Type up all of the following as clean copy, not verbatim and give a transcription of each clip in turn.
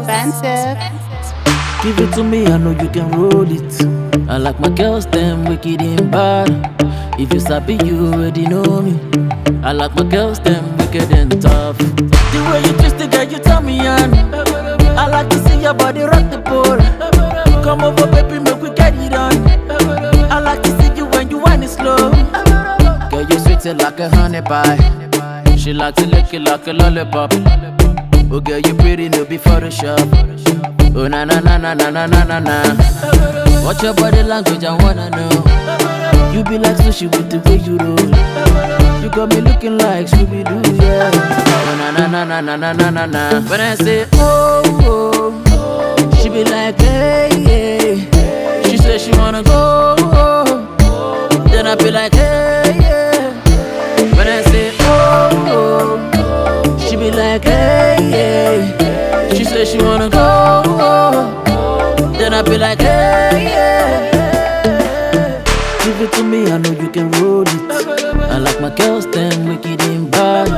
expensive. Give it to me, I know you can roll it. I like my girls, them wicked and bad. If you sabi, you already know me. I like my girls, them wicked and tough. The way you twist it, girl, you turn me on. I like to see your body rock the pole. Come over, baby, make we get it on. I like to see you when you whine it slow. Girl, you sweet it like a honey pie. She like to lick it like a lollipop. Oh girl, you pretty, no be Photoshop. Oh na na na na na na na na na. Watch your body language, I wanna know. You be like sushi with the way you roll. You got me looking like Scooby-Doo, yeah. Oh na na na na na na na na na. When I say oh, oh, she be like hey, hey. She say she wanna go, oh. Then I be like hey, yeah. When I say oh, oh, she be like hey, hey. She say she wanna go, oh. Then I be like hey, yeah. Give it to me, I know you can roll it. I like my girls, them wicked and bad.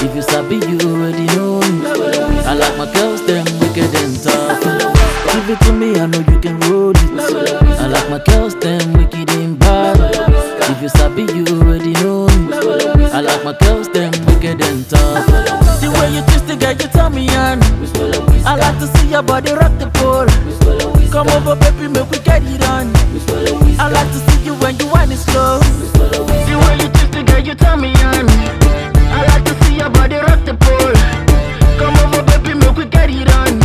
If you sabi, you already know me. I like my girls, them wicked and tough. Give it to me, I know you can roll it. I like my girls, them wicked and bad. If you sabi, you already know me. I like my girls, them wicked and tough. The way you twist it, girl, you turn me on. I like to see your body rock the pole. Come over, baby, make we get it on. I like to see you when you whine it slow. The way you twist it, girl, you turn me on. I like to see your body rock the pole. Come over, baby, make we get it on.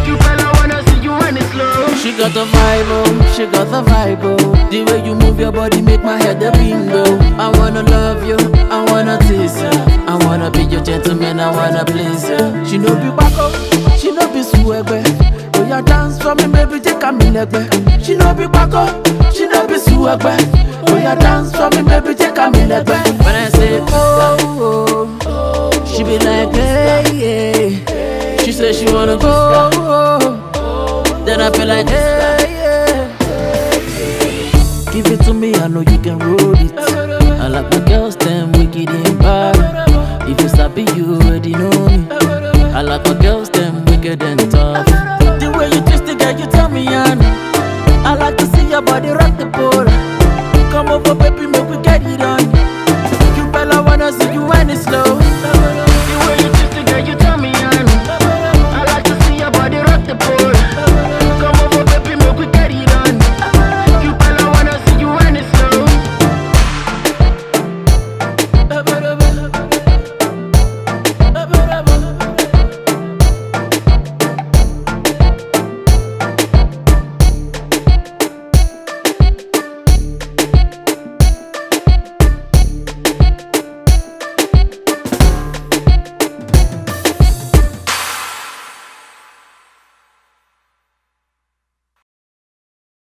You fella wanna see you whine it slow. She got the vibe, oh, she got the vibe, oh. The way you move your body make my head a bingo. I wanna love you, I wanna taste you. I wanna be your gentleman, I wanna please you. She no be backo, she no be swagger. Oh, you dance for me, baby, take a minute. She no be backo, she no be swagger. Oh, you dance for me, baby, take a minute. When I say oh, oh, she be like hey, hey. She say she wanna go, oh. Then I feel like hey, yeah. Give it to me, I know you can roll it. I like my girls, them wicked and bad. If you sabi, you already know me. I like my girls, them wicked and tough. The way you twist it, girl, you turn me on. I like to see your body rock